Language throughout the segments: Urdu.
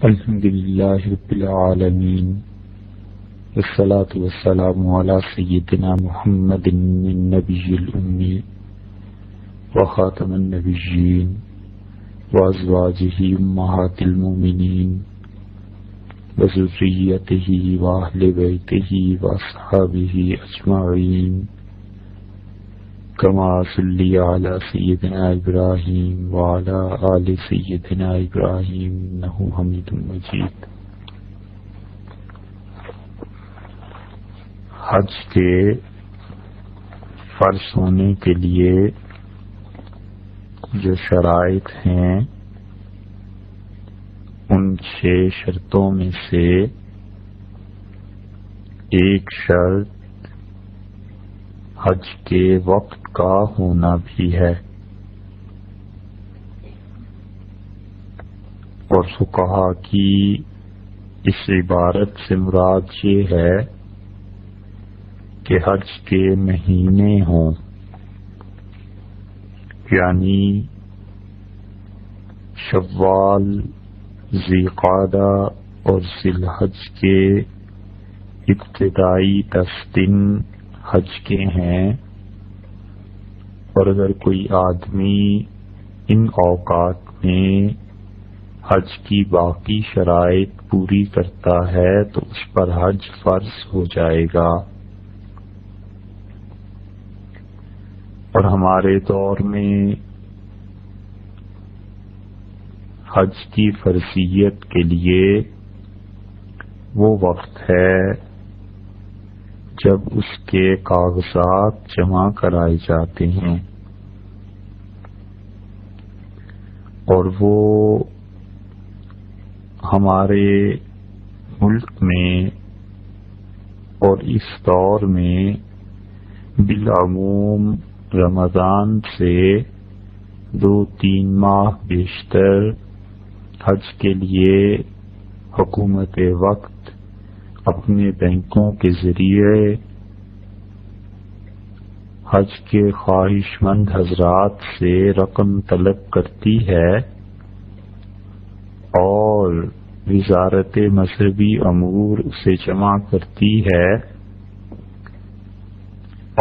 الحمد للہ رب العالمین والصلاة والسلام علی سیدنا محمد النبی الأمی وخاتم النبیین وازواجہ امہات المؤمنین وذریتہ واہل بیتہ واصحابہ اجمعین کما صلی علی سیدنا ابراہیم وعلی آل سیدنا ابراہیم انہ حمید مجید۔ حج کے فرض ہونے کے لیے جو شرائط ہیں ان 6 شرطوں میں سے ایک شرط حج کے وقت کا ہونا بھی ہے، اور فقہا کی اس عبارت سے مراد یہ ہے کہ حج کے مہینے ہوں، یعنی شوال، ذی قعدہ اور ذی الحج کے ابتدائی 10 دن حج کے ہیں، اور اگر کوئی آدمی ان اوقات میں حج کی باقی شرائط پوری کرتا ہے تو اس پر حج فرض ہو جائے گا۔ اور ہمارے دور میں حج کی فرضیت کے لیے وہ وقت ہے جب اس کے کاغذات جمع کرائے جاتے ہیں، اور وہ ہمارے ملک میں اور اس دور میں بالعموم رمضان سے 2-3 ماہ بیشتر حج کے لیے حکومت وقت اپنے بینکوں کے ذریعے حج کے خواہش مند حضرات سے رقم طلب کرتی ہے، اور وزارت مذہبی امور اسے جمع کرتی ہے،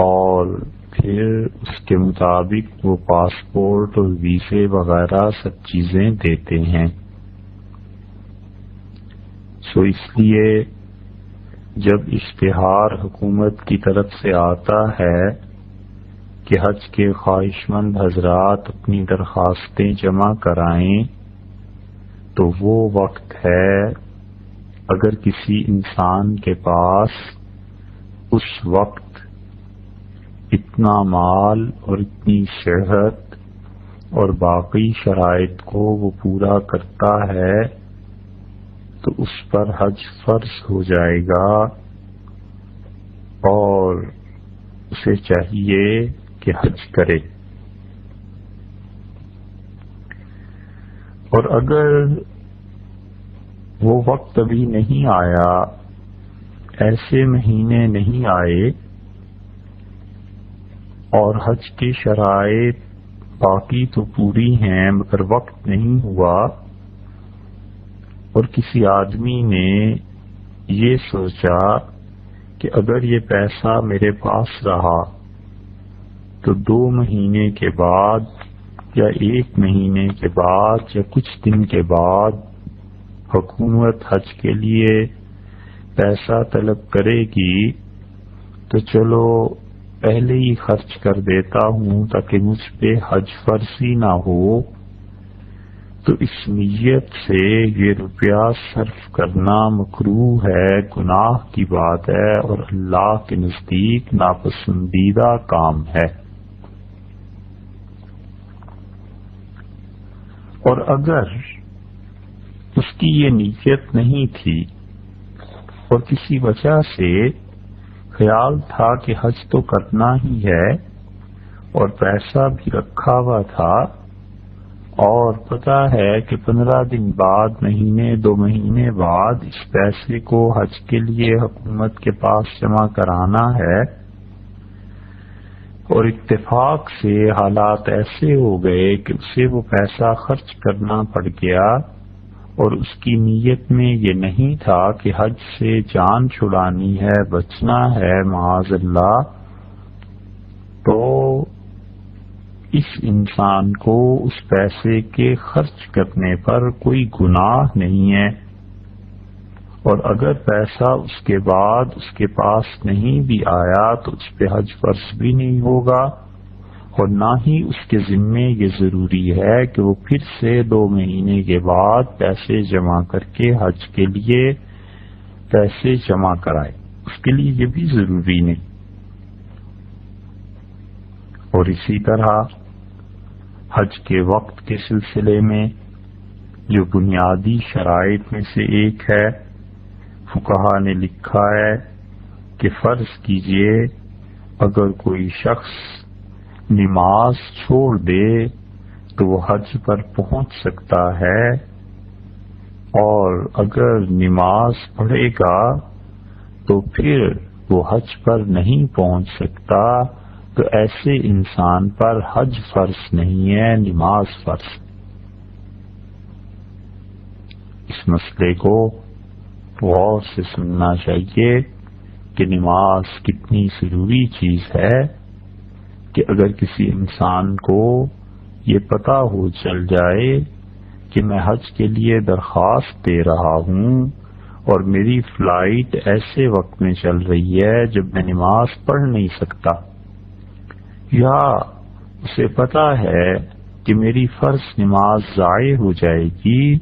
اور پھر اس کے مطابق وہ پاسپورٹ اور ویزے وغیرہ سب چیزیں دیتے ہیں۔ اس لیے جب اشتہار حکومت کی طرف سے آتا ہے کہ حج کے خواہش مند حضرات اپنی درخواستیں جمع کرائیں، تو وہ وقت ہے اگر کسی انسان کے پاس اس وقت اتنا مال اور اتنی صحت اور باقی شرائط کو وہ پورا کرتا ہے تو اس پر حج فرض ہو جائے گا، اور اسے چاہیے کہ حج کرے۔ اور اگر وہ وقت ابھی نہیں آیا، ایسے مہینے نہیں آئے اور حج کی شرائط باقی تو پوری ہیں مگر وقت نہیں ہوا، اور کسی آدمی نے یہ سوچا کہ اگر یہ پیسہ میرے پاس رہا تو 2 مہینے کے بعد یا 1 مہینے کے بعد یا کچھ دن کے بعد حکومت حج کے لیے پیسہ طلب کرے گی، تو چلو پہلے ہی خرچ کر دیتا ہوں تاکہ مجھ پہ حج فرضی نہ ہو، تو اس نیت سے یہ روپیہ صرف کرنا مکروہ ہے، گناہ کی بات ہے، اور اللہ کے نزدیک ناپسندیدہ کام ہے۔ اور اگر اس کی یہ نیت نہیں تھی اور کسی وجہ سے خیال تھا کہ حج تو کرنا ہی ہے اور پیسہ بھی رکھا ہوا تھا، اور پتہ ہے کہ 15 دن بعد، مہینے 2 مہینے بعد اس پیسے کو حج کے لیے حکومت کے پاس جمع کرانا ہے، اور اتفاق سے حالات ایسے ہو گئے کہ اسے وہ پیسہ خرچ کرنا پڑ گیا، اور اس کی نیت میں یہ نہیں تھا کہ حج سے جان چھڑانی ہے، بچنا ہے معاذ اللہ، تو اس انسان کو اس پیسے کے خرچ کرنے پر کوئی گناہ نہیں ہے، اور اگر پیسہ اس کے بعد اس کے پاس نہیں بھی آیا تو اس پہ حج فرض بھی نہیں ہوگا، اور نہ ہی اس کے ذمے یہ ضروری ہے کہ وہ پھر سے 2 مہینے کے بعد پیسے جمع کر کے حج کے لیے پیسے جمع کرائے، اس کے لیے یہ بھی ضروری نہیں۔ اور اسی طرح حج کے وقت کے سلسلے میں جو بنیادی شرائط میں سے ایک ہے، فقہا نے لکھا ہے کہ فرض کیجئے اگر کوئی شخص نماز چھوڑ دے تو وہ حج پر پہنچ سکتا ہے، اور اگر نماز پڑھے گا تو پھر وہ حج پر نہیں پہنچ سکتا، تو ایسے انسان پر حج فرض نہیں ہے، نماز فرض۔ اس مسئلے کو غور سے سننا چاہیے کہ نماز کتنی ضروری چیز ہے کہ اگر کسی انسان کو یہ پتہ ہو چل جائے کہ میں حج کے لیے درخواست دے رہا ہوں اور میری فلائٹ ایسے وقت میں چل رہی ہے جب میں نماز پڑھ نہیں سکتا، یا اسے پتہ ہے کہ میری فرض نماز ضائع ہو جائے گی،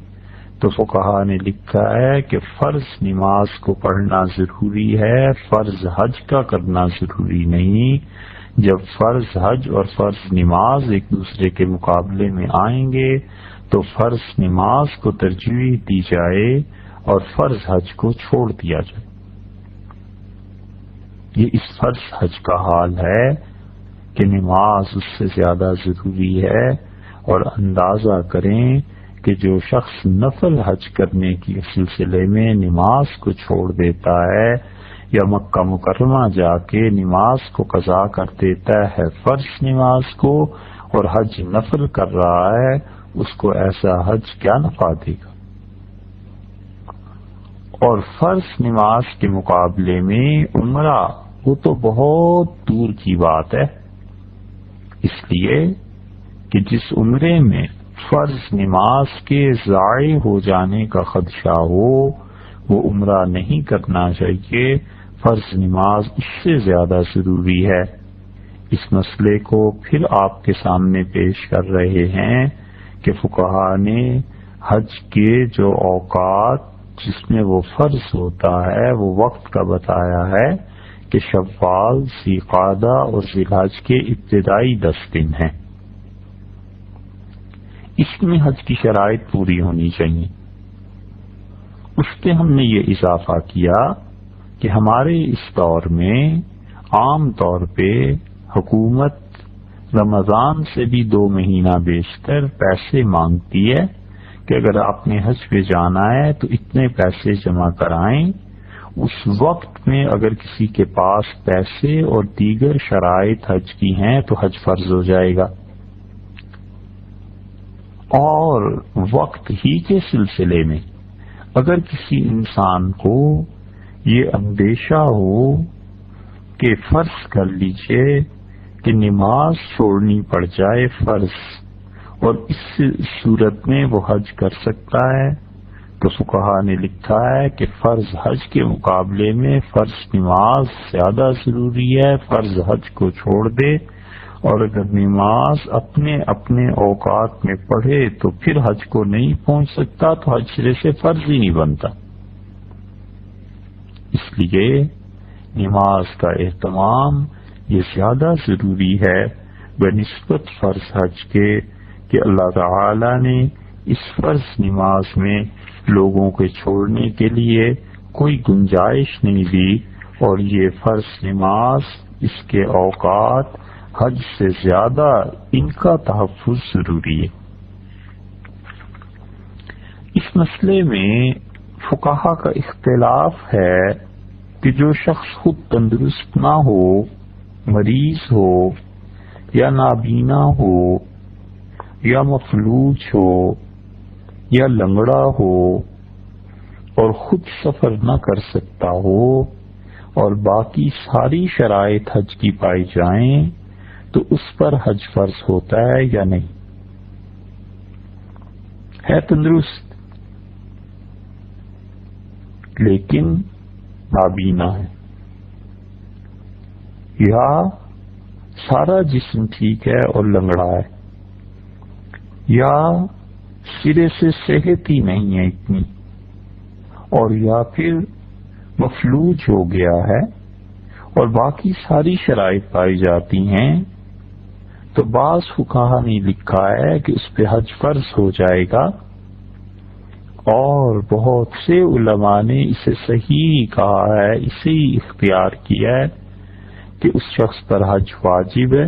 تو فقہا نے لکھا ہے کہ فرض نماز کو پڑھنا ضروری ہے، فرض حج کا کرنا ضروری نہیں۔ جب فرض حج اور فرض نماز ایک دوسرے کے مقابلے میں آئیں گے تو فرض نماز کو ترجیح دی جائے اور فرض حج کو چھوڑ دیا جائے۔ یہ اس فرض حج کا حال ہے کہ نماز اس سے زیادہ ضروری ہے، اور اندازہ کریں کہ جو شخص نفل حج کرنے کے سلسلے میں نماز کو چھوڑ دیتا ہے یا مکہ مکرمہ جا کے نماز کو قضا کر دیتا ہے فرض نماز کو، اور حج نفل کر رہا ہے، اس کو ایسا حج کیا نفع دے گا؟ اور فرض نماز کے مقابلے میں عمرہ وہ تو بہت دور کی بات ہے، اس لیے کہ جس عمرے میں فرض نماز کے ضائع ہو جانے کا خدشہ ہو وہ عمرہ نہیں کرنا چاہیے، فرض نماز اس سے زیادہ ضروری ہے۔ اس مسئلے کو پھر آپ کے سامنے پیش کر رہے ہیں کہ فقہا نے حج کے جو اوقات جس میں وہ فرض ہوتا ہے وہ وقت کا بتایا ہے کہ شوال، ذی قعدہ اور ذی الحج کے ابتدائی 10 دن ہیں، اس میں حج کی شرائط پوری ہونی چاہیے۔ اس پہ ہم نے یہ اضافہ کیا کہ ہمارے اس دور میں عام طور پہ حکومت رمضان سے بھی 2 مہینہ بیشتر پیسے مانگتی ہے کہ اگر آپ نے حج پہ جانا ہے تو اتنے پیسے جمع کرائیں۔ اس وقت میں اگر کسی کے پاس پیسے اور دیگر شرائط حج کی ہیں تو حج فرض ہو جائے گا، اور وقت ہی کے سلسلے میں اگر کسی انسان کو یہ اندیشہ ہو کہ فرض کر لیجئے کہ نماز چھوڑنی پڑ جائے فرض، اور اس صورت میں وہ حج کر سکتا ہے، تو فقہا نے لکھا ہے کہ فرض حج کے مقابلے میں فرض نماز زیادہ ضروری ہے، فرض حج کو چھوڑ دے، اور اگر نماز اپنے اپنے اوقات میں پڑھے تو پھر حج کو نہیں پہنچ سکتا تو حج سرے سے فرض ہی نہیں بنتا۔ اس لیے نماز کا اہتمام یہ زیادہ ضروری ہے بنسبت فرض حج کے کہ اللہ تعالی نے اس فرض نماز میں لوگوں کے چھوڑنے کے لیے کوئی گنجائش نہیں دی، اور یہ فرض نماز اس کے اوقات حج سے زیادہ ان کا تحفظ ضروری ہے۔ اس مسئلے میں فقہا کا اختلاف ہے کہ جو شخص خود تندرست نہ ہو، مریض ہو یا نابینا ہو یا مفلوج ہو یا لنگڑا ہو اور خود سفر نہ کر سکتا ہو اور باقی ساری شرائط حج کی پائی جائیں تو اس پر حج فرض ہوتا ہے یا نہیں؟ ہے تندرست لیکن نابینا ہے، یا سارا جسم ٹھیک ہے اور لنگڑا ہے، یا سرے سے صحت ہی نہیں ہے اتنی، اور یا پھر مفلوج ہو گیا ہے اور باقی ساری شرائط پائی جاتی ہیں، تو بعض فقہا نے لکھا ہے کہ اس پہ حج فرض ہو جائے گا، اور بہت سے علماء نے اسے صحیح کہا ہے، اسے ہی اختیار کیا ہے کہ اس شخص پر حج واجب ہے،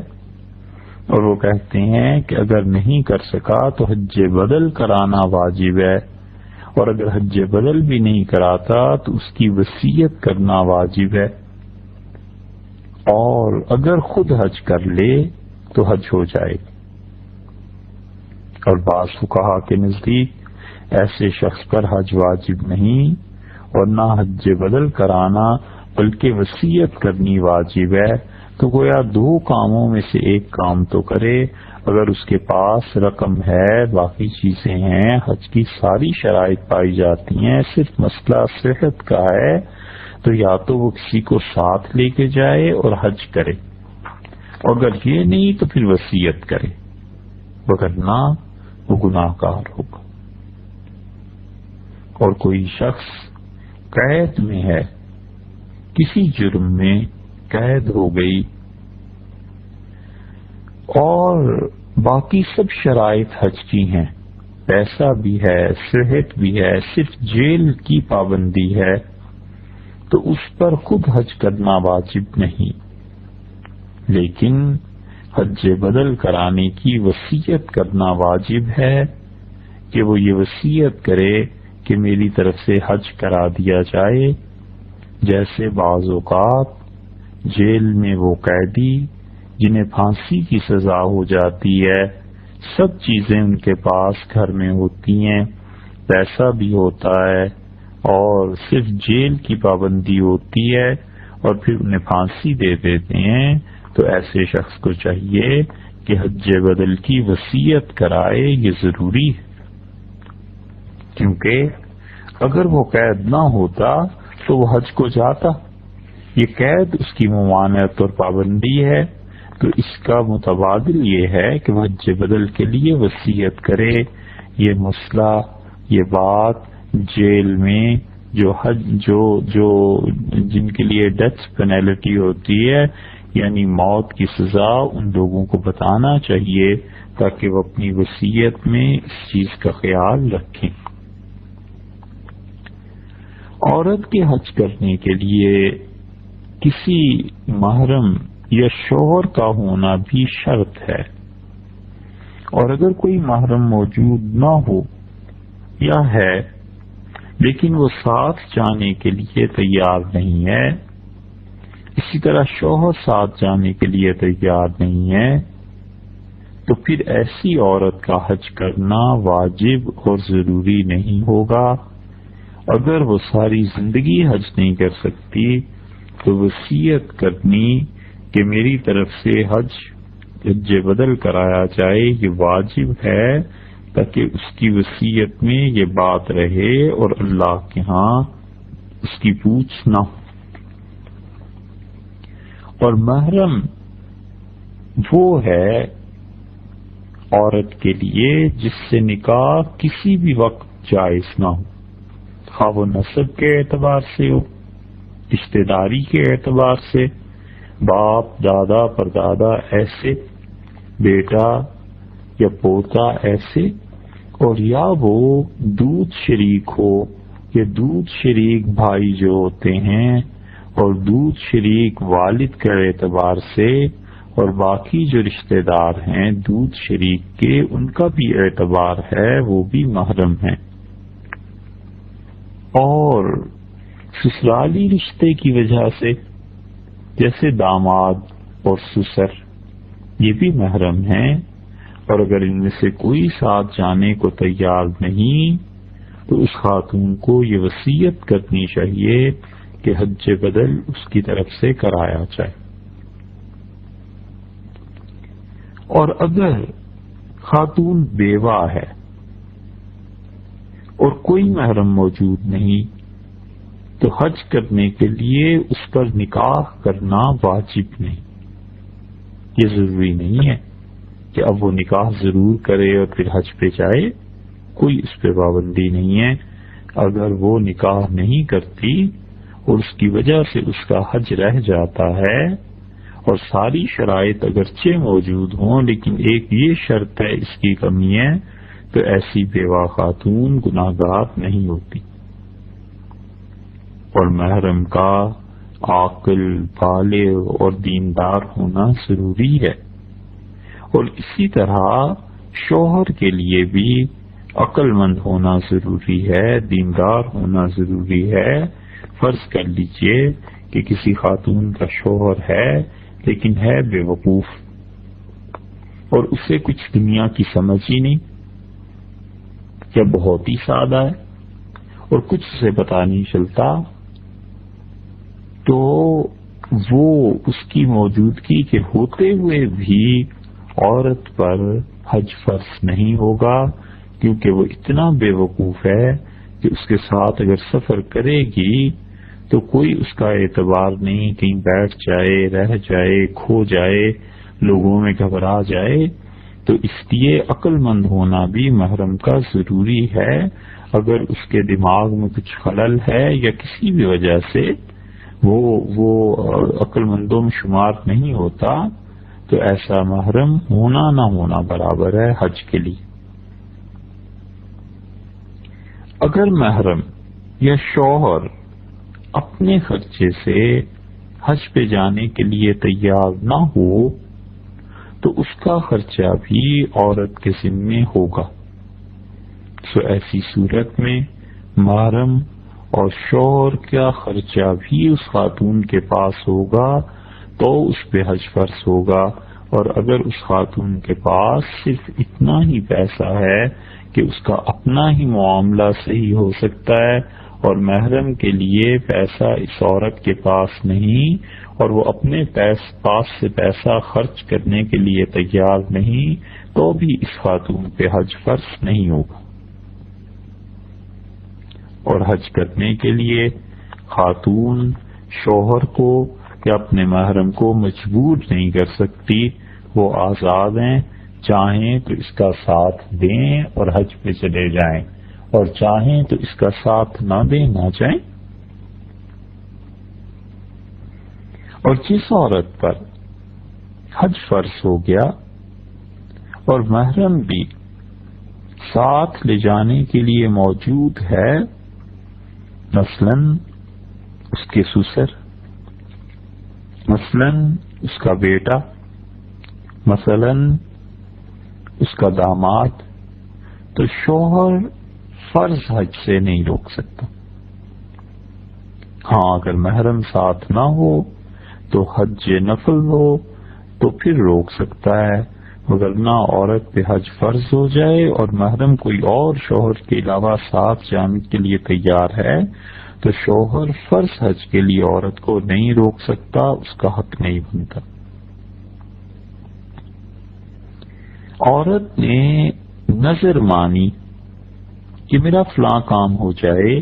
اور وہ کہتے ہیں کہ اگر نہیں کر سکا تو حج بدل کرانا واجب ہے، اور اگر حج بدل بھی نہیں کراتا تو اس کی وصیت کرنا واجب ہے، اور اگر خود حج کر لے تو حج ہو جائے گا۔ اور بعض فقہا کے نزدیک ایسے شخص پر حج واجب نہیں اور نہ حج بدل کرانا بلکہ وصیت کرنی واجب ہے، تو گویا دو کاموں میں سے ایک کام تو کرے، اگر اس کے پاس رقم ہے، باقی چیزیں ہیں، حج کی ساری شرائط پائی جاتی ہیں، صرف مسئلہ صحت کا ہے، تو یا تو وہ کسی کو ساتھ لے کے جائے اور حج کرے، اور اگر یہ نہیں تو پھر وصیت کرے، وگرنہ وہ گناہ گار ہوگا۔ اور کوئی شخص قید میں ہے، کسی جرم میں قید ہو گئی اور باقی سب شرائط حج کی ہیں، پیسہ بھی ہے، صحت بھی ہے، صرف جیل کی پابندی ہے، تو اس پر خود حج کرنا واجب نہیں، لیکن حج بدل کرانے کی وصیت کرنا واجب ہے کہ وہ یہ وصیت کرے کہ میری طرف سے حج کرا دیا جائے۔ جیسے بعض اوقات جیل میں وہ قیدی جنہیں پھانسی کی سزا ہو جاتی ہے، سب چیزیں ان کے پاس گھر میں ہوتی ہیں، پیسہ بھی ہوتا ہے اور صرف جیل کی پابندی ہوتی ہے، اور پھر انہیں پھانسی دے دیتے ہیں، تو ایسے شخص کو چاہیے کہ حج بدل کی وصیت کرائے، یہ ضروری ہے، کیونکہ اگر وہ قید نہ ہوتا تو وہ حج کو جاتا، یہ قید اس کی ممانعت اور پابندی ہے، تو اس کا متبادل یہ ہے کہ وہ حج بدل کے لیے وصیت کرے۔ یہ مسئلہ، یہ بات جیل میں جو جن کے لیے ڈیتھ پینلٹی ہوتی ہے، یعنی موت کی سزا، ان لوگوں کو بتانا چاہیے تاکہ وہ اپنی وصیت میں اس چیز کا خیال رکھیں۔ عورت کے حج کرنے کے لیے کسی محرم یا شوہر کا ہونا بھی شرط ہے، اور اگر کوئی محرم موجود نہ ہو یا ہے لیکن وہ ساتھ جانے کے لیے تیار نہیں ہے، اسی طرح شوہر ساتھ جانے کے لیے تیار نہیں ہے، تو پھر ایسی عورت کا حج کرنا واجب اور ضروری نہیں ہوگا۔ اگر وہ ساری زندگی حج نہیں کر سکتی تو وصیت کرنی کہ میری طرف سے حج بدل کرایا جائے، یہ واجب ہے، تاکہ اس کی وصیت میں یہ بات رہے اور اللہ کے ہاں اس کی پوچھ نہ ہو۔ اور محرم وہ ہے عورت کے لیے جس سے نکاح کسی بھی وقت جائز نہ ہو، خواہ وہ نسب کے اعتبار سے ہو، رشتہ داری کے اعتبار سے، باپ دادا پردادا ایسے، بیٹا یا پوتا ایسے، اور یا وہ دودھ شریک ہو، یا دودھ شریک بھائی جو ہوتے ہیں، اور دودھ شریک والد کے اعتبار سے، اور باقی جو رشتہ دار ہیں دودھ شریک کے، ان کا بھی اعتبار ہے، وہ بھی محرم ہیں۔ اور سسرالی رشتے کی وجہ سے جیسے داماد اور سسر، یہ بھی محرم ہیں، اور اگر ان میں سے کوئی ساتھ جانے کو تیار نہیں تو اس خاتون کو یہ وصیت کرنی چاہیے کہ حج بدل اس کی طرف سے کرایا جائے۔ اور اگر خاتون بیوہ ہے اور کوئی محرم موجود نہیں تو حج کرنے کے لیے اس پر نکاح کرنا واجب نہیں۔ یہ ضروری نہیں ہے کہ اب وہ نکاح ضرور کرے اور پھر حج پہ جائے، کوئی اس پہ پابندی نہیں ہے۔ اگر وہ نکاح نہیں کرتی اور اس کی وجہ سے اس کا حج رہ جاتا ہے اور ساری شرائط اگرچہ موجود ہوں لیکن ایک یہ شرط ہے اس کی کمی ہے، تو ایسی بیوہ خاتون گناہگار نہیں ہوتی۔ اور محرم کا عاقل، بالغ اور دیندار ہونا ضروری ہے۔ اور اسی طرح شوہر کے لیے بھی عقل مند ہونا ضروری ہے، دیندار ہونا ضروری ہے۔ فرض کر لیجئے کہ کسی خاتون کا شوہر ہے لیکن ہے بے وقوف اور اسے کچھ دنیا کی سمجھ ہی نہیں، یا بہت ہی سادہ ہے اور کچھ اسے پتہ نہیں چلتا، تو وہ اس کی موجودگی کے ہوتے ہوئے بھی عورت پر حج فرض نہیں ہوگا، کیونکہ وہ اتنا بے وقوف ہے کہ اس کے ساتھ اگر سفر کرے گی تو کوئی اس کا اعتبار نہیں، کہیں بیٹھ جائے، رہ جائے، کھو جائے، لوگوں میں گھبرا جائے۔ تو اس لیے عقل مند ہونا بھی محرم کا ضروری ہے۔ اگر اس کے دماغ میں کچھ خلل ہے یا کسی بھی وجہ سے وہ عقل مندوں میں شمار نہیں ہوتا تو ایسا محرم ہونا نہ ہونا برابر ہے حج کے لیے۔ اگر محرم یا شوہر اپنے خرچے سے حج پہ جانے کے لیے تیار نہ ہو تو اس کا خرچہ بھی عورت کے ذمے ہوگا۔ سو ایسی صورت میں محرم اور شوہر کا خرچہ بھی اس خاتون کے پاس ہوگا تو اس پہ حج فرض ہوگا۔ اور اگر اس خاتون کے پاس صرف اتنا ہی پیسہ ہے کہ اس کا اپنا ہی معاملہ صحیح ہو سکتا ہے اور محرم کے لیے پیسہ اس عورت کے پاس نہیں اور وہ اپنے پاس سے پیسہ خرچ کرنے کے لیے تیار نہیں، تو بھی اس خاتون پہ حج فرض نہیں ہوگا۔ اور حج کرنے کے لیے خاتون شوہر کو یا اپنے محرم کو مجبور نہیں کر سکتی، وہ آزاد ہیں، چاہیں تو اس کا ساتھ دیں اور حج پہ چلے جائیں اور چاہیں تو اس کا ساتھ نہ دیں، نہ جائیں۔ اور جس عورت پر حج فرض ہو گیا اور محرم بھی ساتھ لے جانے کے لیے موجود ہے، مثلا اس کے سسر، مثلا اس کا بیٹا، مثلا اس کا داماد، تو شوہر فرض حج سے نہیں روک سکتا۔ ہاں اگر محرم ساتھ نہ ہو تو حج نفل ہو تو پھر روک سکتا ہے، وگرنہ عورت پہ حج فرض ہو جائے اور محرم کوئی اور شوہر کے علاوہ ساتھ جانے کے لیے تیار ہے تو شوہر فرض حج کے لیے عورت کو نہیں روک سکتا، اس کا حق نہیں بنتا۔ عورت نے نظر مانی کہ میرا فلاں کام ہو جائے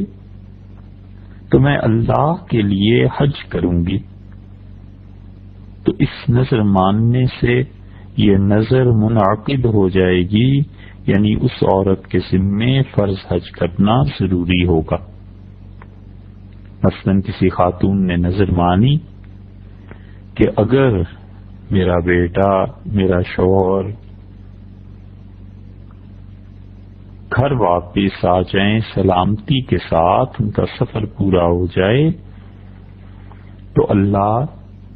تو میں اللہ کے لیے حج کروں گی، تو اس نظر ماننے سے یہ نظر منعقد ہو جائے گی، یعنی اس عورت کے ذمے فرض حج کرنا ضروری ہوگا۔ مثلا کسی خاتون نے نظر مانی کہ اگر میرا بیٹا، میرا شوہر گھر واپس آ جائیں سلامتی کے ساتھ، ان کا سفر پورا ہو جائے، تو اللہ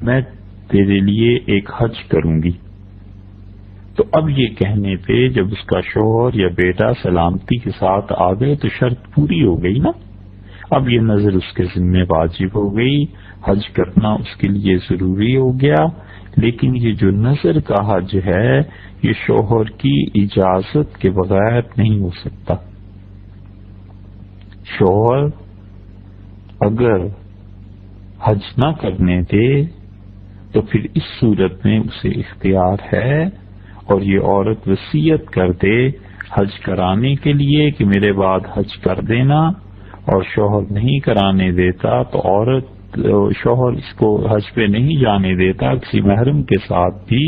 میں تیرے لیے ایک حج کروں گی۔ تو اب یہ کہنے پہ جب اس کا شوہر یا بیٹا سلامتی کے ساتھ آ گئے تو شرط پوری ہو گئی نا، اب یہ نظر اس کے ذمہ واجب ہو گئی، حج کرنا اس کے لیے ضروری ہو گیا، لیکن یہ جو نظر کا حج ہے یہ شوہر کی اجازت کے بغیر نہیں ہو سکتا. شوہر اگر حج نہ کرنے دے تو پھر اس صورت میں اسے اختیار ہے، اور یہ عورت وصیت کر دے حج کرانے کے لیے کہ میرے بعد حج کر دینا، اور شوہر نہیں کرانے دیتا تو شوہر اس کو حج پہ نہیں جانے دیتا کسی محرم کے ساتھ بھی،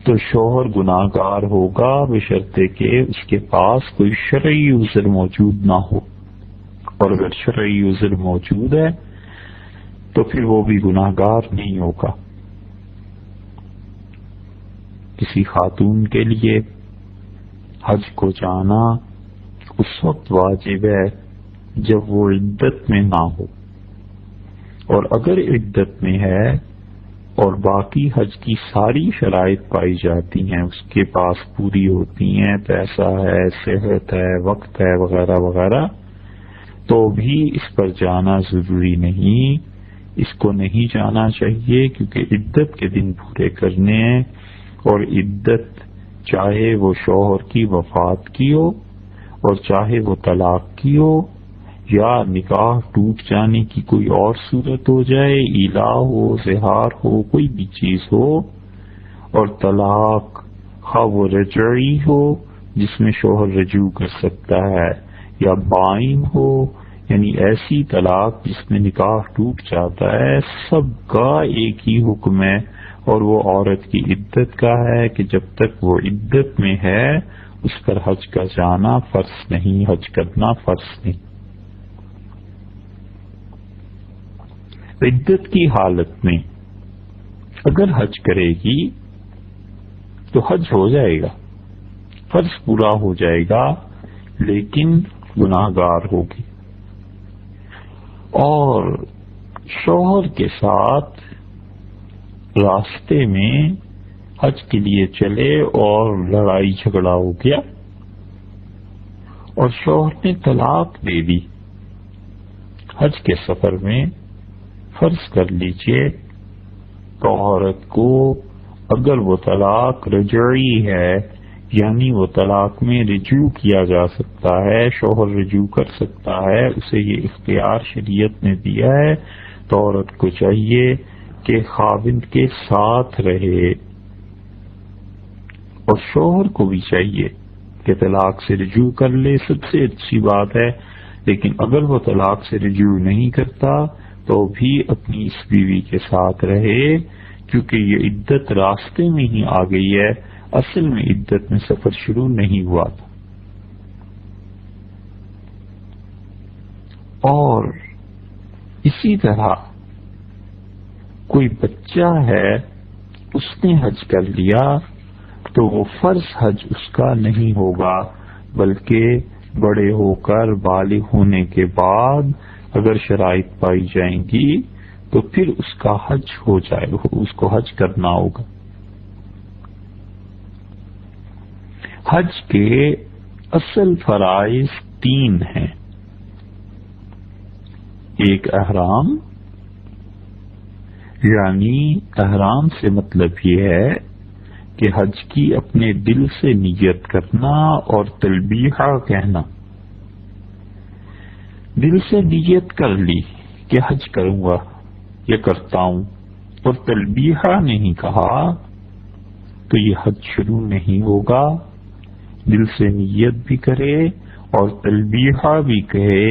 تو شوہر گناہ گار ہوگا بشرطے کہ اس کے پاس کوئی شرعی عذر موجود نہ ہو، اور اگر شرعی عذر موجود ہے تو پھر وہ بھی گناہ گار نہیں ہوگا. کسی خاتون کے لیے حج کو جانا اس وقت واجب ہے جب وہ عدت میں نہ ہو، اور اگر عدت میں ہے اور باقی حج کی ساری شرائط پائی جاتی ہیں، اس کے پاس پوری ہوتی ہیں، پیسہ ہے، صحت ہے، وقت ہے، وغیرہ وغیرہ، تو بھی اس پر جانا ضروری نہیں. اس کو نہیں جانا چاہیے کیونکہ عدت کے دن پورے کرنے ہیں، اور عدت چاہے وہ شوہر کی وفات کی ہو اور چاہے وہ طلاق کی ہو یا نکاح ٹوٹ جانے کی کوئی اور صورت ہو جائے، ایلا ہو، زہار ہو، کوئی بھی چیز ہو، اور طلاق خواہ وہ رجعی ہو جس میں شوہر رجوع کر سکتا ہے، یا بائن ہو یعنی ایسی طلاق جس میں نکاح ٹوٹ جاتا ہے، سب کا ایک ہی حکم ہے، اور وہ عورت کی عدت کا ہے کہ جب تک وہ عدت میں ہے اس پر حج کا جانا فرض نہیں، حج کرنا فرض نہیں. عدت کی حالت میں اگر حج کرے گی تو حج ہو جائے گا، فرض پورا ہو جائے گا، لیکن گناہ گار ہوگی. اور شوہر کے ساتھ راستے میں حج کے لیے چلے اور لڑائی جھگڑا ہو گیا اور شوہر نے طلاق دے دی حج کے سفر میں، فرض کر لیجئے تو عورت کو اگر وہ طلاق رجعی ہے یعنی وہ طلاق میں رجوع کیا جا سکتا ہے، شوہر رجوع کر سکتا ہے، اسے یہ اختیار شریعت نے دیا ہے، تو عورت کو چاہیے کہ خاوند کے ساتھ رہے، اور شوہر کو بھی چاہیے کہ طلاق سے رجوع کر لے، سب سے اچھی بات ہے. لیکن اگر وہ طلاق سے رجوع نہیں کرتا تو بھی اپنی اس بیوی کے ساتھ رہے، کیونکہ یہ عدت راستے میں ہی آ گئی ہے، اصل میں عدت میں سفر شروع نہیں ہوا تھا. اور اسی طرح کوئی بچہ ہے اس نے حج کر لیا تو وہ فرض حج اس کا نہیں ہوگا، بلکہ بڑے ہو کر بالغ ہونے کے بعد اگر شرائط پائی جائیں گی تو پھر اس کا حج ہو جائے گا، اس کو حج کرنا ہوگا. حج کے اصل فرائض 3 ہیں. ایک احرام، یعنی احرام سے مطلب یہ ہے کہ حج کی اپنے دل سے نیت کرنا اور تلبیہ کہنا. دل سے نیت کر لی کہ حج کروں گا یا کرتا ہوں اور تلبیہ نہیں کہا تو یہ حج شروع نہیں ہوگا. دل سے نیت بھی کرے اور تلبیہ بھی کہے،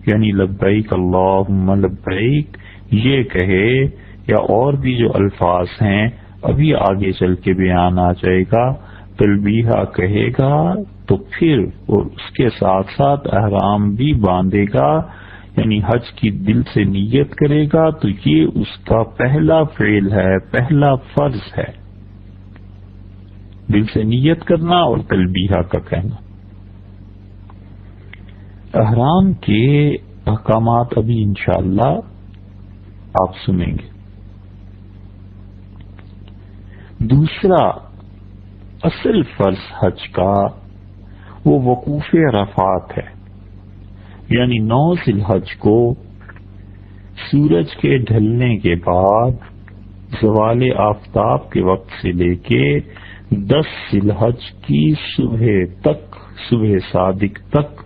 یعنی لبیک اللہم لبیک یہ کہے، یا اور بھی جو الفاظ ہیں ابھی آگے چل کے بیان آ جائے گا. تلبیہ کہے گا تو پھر وہ اس کے ساتھ ساتھ احرام بھی باندھے گا، یعنی حج کی دل سے نیت کرے گا، تو یہ اس کا پہلا فعل ہے، پہلا فرض ہے، دل سے نیت کرنا اور تلبیہ کا کہنا. احرام کے احکامات ابھی انشاءاللہ آپ سنیں گے. دوسرا اصل فرض حج کا وہ وقوف عرفات ہے، یعنی 9 ذی الحج کو سورج کے ڈھلنے کے بعد زوال آفتاب کے وقت سے لے کے 10 ذی الحج کی صبح تک، صبح صادق تک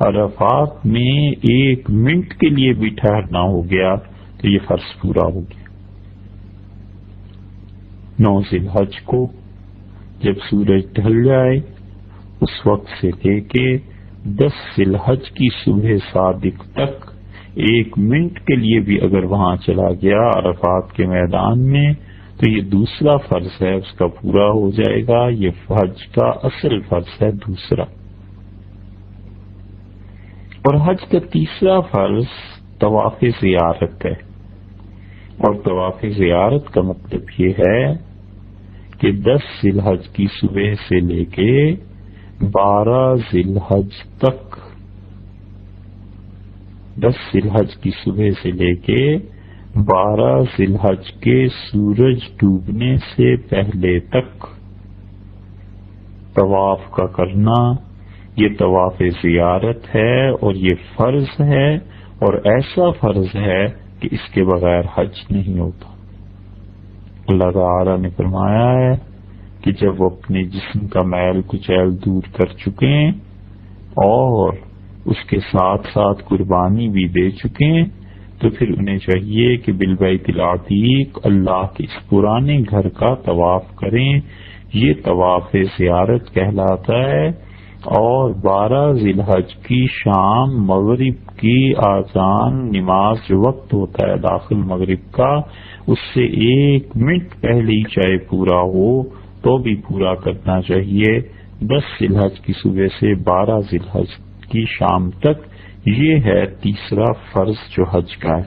عرفات میں 1 منٹ کے لیے بھی ٹھہرنا ہو گیا تو یہ فرض پورا ہو گیا۔ 9 ذی الحج کو جب سورج ڈھل جائے اس وقت سے لے کے 10 ذی الحج کی صبح صادق تک 1 منٹ کے لیے بھی اگر وہاں چلا گیا عرفات کے میدان میں تو یہ دوسرا فرض ہے، اس کا پورا ہو جائے گا۔ یہ حج کا اصل فرض ہے دوسرا۔ اور حج کا تیسرا فرض طواف زیارت ہے، اور طواف زیارت کا مطلب یہ ہے کہ 10 ذی الحج کی صبح سے لے کے 12 ذی الحج تک، 10 ذی الحج کی صبح سے لے کے 12 ذی الحج کے سورج ڈوبنے سے پہلے تک طواف کا کرنا، یہ طواف زیارت ہے، اور یہ فرض ہے، اور ایسا فرض ہے کہ اس کے بغیر حج نہیں ہوتا۔ اللہ تعالی نے فرمایا ہے کہ جب وہ اپنے جسم کا میل کچیل دور کر چکے اور اس کے ساتھ ساتھ قربانی بھی دے چکے تو پھر انہیں چاہیے کہ بالبیت العتیق اللہ کے اس پرانے گھر کا طواف کریں۔ یہ طواف زیارت کہلاتا ہے، اور 12 ذی الحج کی شام مغرب کی آذان نماز جو وقت ہوتا ہے داخل مغرب کا، اس سے 1 منٹ پہلے ہی چاہے پورا ہو تو بھی پورا کرنا چاہیے 10 ذی الحج کی صبح سے 12 ذی الحج کی شام تک۔ یہ ہے تیسرا فرض جو حج کا ہے۔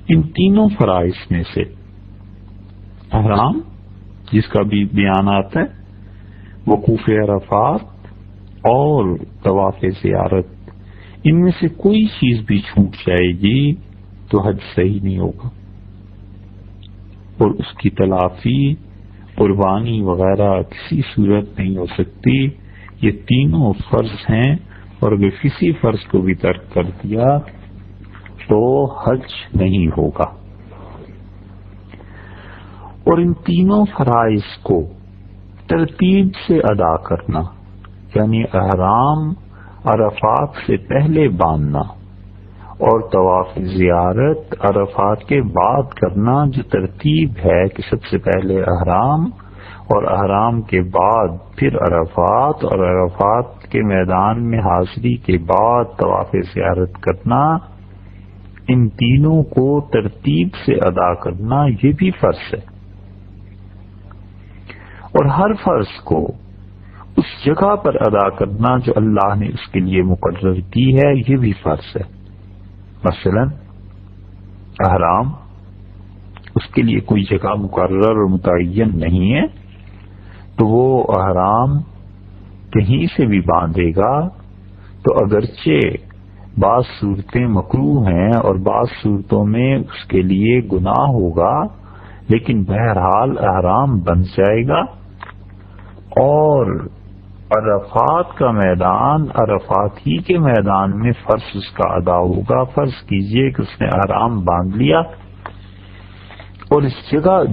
ان تینوں فرائض میں سے احرام جس کا بھی بیان آتا ہے، وقوف عرفات اور طواف زیارت، ان میں سے کوئی چیز بھی چھوٹ جائے گی تو حج صحیح نہیں ہوگا، اور اس کی تلافی قربانی وغیرہ کسی صورت نہیں ہو سکتی۔ یہ تینوں فرض ہیں، اور اگر کسی فرض کو بھی ترک کر دیا تو حج نہیں ہوگا۔ اور ان تینوں فرائض کو ترتیب سے ادا کرنا، یعنی احرام عرفات سے پہلے باندھنا اور طواف زیارت عرفات کے بعد کرنا، جو ترتیب ہے کہ سب سے پہلے احرام اور احرام کے بعد پھر عرفات اور عرفات کے میدان میں حاضری کے بعد طواف زیارت کرنا، ان تینوں کو ترتیب سے ادا کرنا یہ بھی فرض ہے۔ اور ہر فرض کو اس جگہ پر ادا کرنا جو اللہ نے اس کے لیے مقرر کی ہے یہ بھی فرض ہے۔ مثلا احرام، اس کے لیے کوئی جگہ مقرر اور متعین نہیں ہے، تو وہ احرام کہیں سے بھی باندھے گا تو اگرچہ بعض صورتیں مکروہ ہیں اور بعض صورتوں میں اس کے لیے گناہ ہوگا، لیکن بہرحال احرام بن جائے گا، اور عرفات کا میدان عرفات ہی کے میدان میں فرض اس کا ادا ہوگا۔ فرض کیجئے کہ اس نے احرام باندھ لیا، اور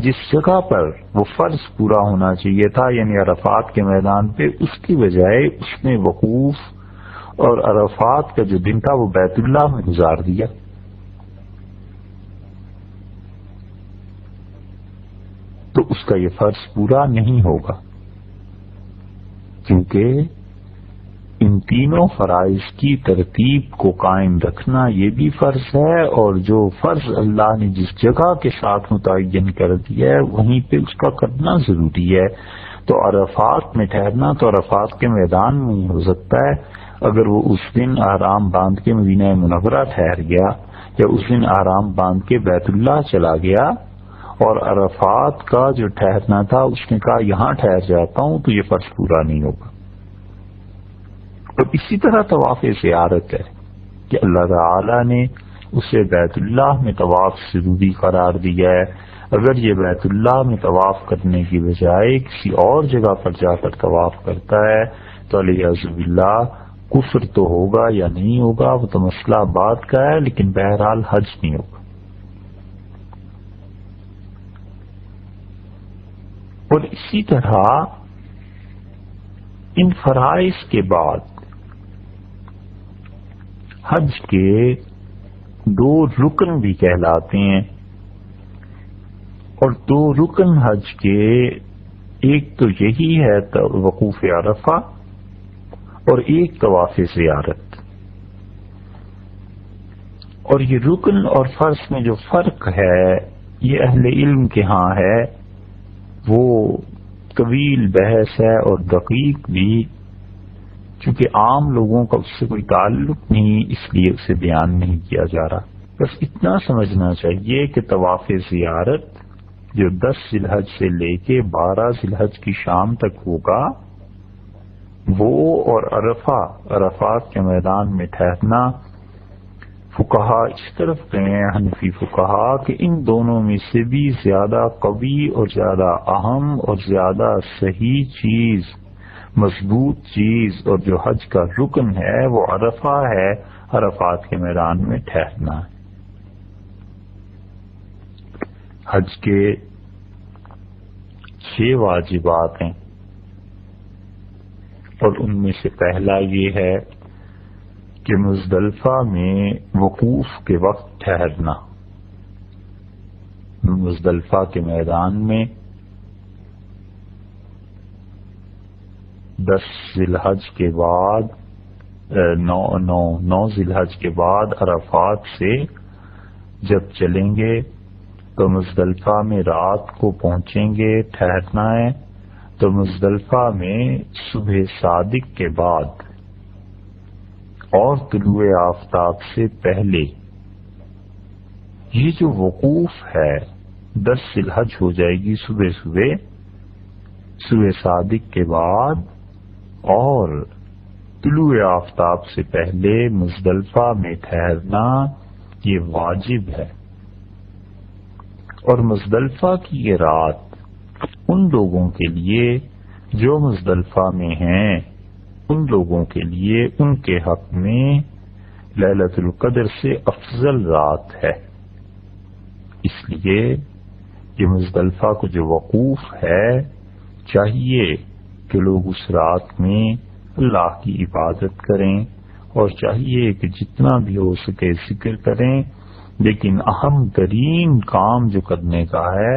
جس جگہ پر وہ فرض پورا ہونا چاہیے تھا یعنی عرفات کے میدان پہ، اس کی بجائے اس نے وقوف اور عرفات کا جو دن تھا وہ بیت اللہ میں گزار دیا، تو اس کا یہ فرض پورا نہیں ہوگا، کیونکہ ان تینوں فرائض کی ترتیب کو قائم رکھنا یہ بھی فرض ہے، اور جو فرض اللہ نے جس جگہ کے ساتھ متعین کر دیا ہے وہیں پہ اس کا کرنا ضروری ہے۔ تو عرفات میں ٹھہرنا تو عرفات کے میدان میں ہی ہو سکتا ہے، اگر وہ اس دن احرام باندھ کے مدینہ منورہ ٹھہر گیا یا اس دن احرام باندھ کے بیت اللہ چلا گیا اور عرفات کا جو ٹھہرنا تھا اس نے کہا یہاں ٹھہر جاتا ہوں، تو یہ فرض پورا نہیں ہوگا۔ اور اسی طرح طواف زیارت ہے کہ اللہ تعالی نے اسے بیت اللہ میں طواف ضروری قرار دیا ہے، اگر یہ بیت اللہ میں طواف کرنے کی بجائے کسی اور جگہ پر جا کر طواف کرتا ہے تو علیہ باللہ کفر تو ہوگا یا نہیں ہوگا وہ تو مسئلہ بعد کا ہے، لیکن بہرحال حج نہیں ہوگا۔ اسی طرح ان فرائض کے بعد حج کے 2 رکن بھی کہلاتے ہیں، اور 2 رکن حج کے ایک تو یہی ہے وقوف عرفہ اور ایک طواف زیارت۔ اور یہ رکن اور فرض میں جو فرق ہے یہ اہل علم کے ہاں ہے، وہ طویل بحث ہے اور دقیق بھی، چونکہ عام لوگوں کا اس سے کوئی تعلق نہیں، اس لیے اسے بیان نہیں کیا جا رہا۔ بس اتنا سمجھنا چاہیے کہ طواف زیارت جو 10 ذی الحج سے لے کے 12 ذی الحج کی شام تک ہوگا، وہ اور عرفات کے میدان میں ٹھہرنا، فقہا اس طرف گئے ہیں حنفی فقہا کہ ان دونوں میں سے بھی زیادہ قوی اور زیادہ اہم اور زیادہ صحیح چیز، مضبوط چیز اور جو حج کا رکن ہے وہ عرفہ ہے، عرفات کے میدان میں ٹھہرنا ہے۔ حج کے 6 واجبات ہیں، اور ان میں سے پہلا یہ ہے کہ مزدلفہ میں وقوف کے وقت ٹھہرنا، مزدلفہ کے میدان میں 10 ذی الحج کے بعد 9 ذی الحج کے بعد عرفات سے جب چلیں گے تو مزدلفہ میں رات کو پہنچیں گے، ٹھہرنا ہے۔ تو مزدلفہ میں صبح صادق کے بعد اور طلوع آفتاب سے پہلے یہ جو وقوف ہے 10 ذی الحج ہو جائے گی صبح صادق کے بعد اور طلوع آفتاب سے پہلے مزدلفہ میں ٹھہرنا، یہ واجب ہے۔ اور مزدلفہ کی یہ رات ان لوگوں کے لیے جو مزدلفہ میں ہیں، ان لوگوں کے لیے ان کے حق میں لیلۃ القدر سے افضل رات ہے۔ اس لیے یہ مزدلفہ کو جو وقوف ہے، چاہیے کہ لوگ اس رات میں اللہ کی عبادت کریں، اور چاہیے کہ جتنا بھی ہو سکے ذکر کریں، لیکن اہم ترین کام جو کرنے کا ہے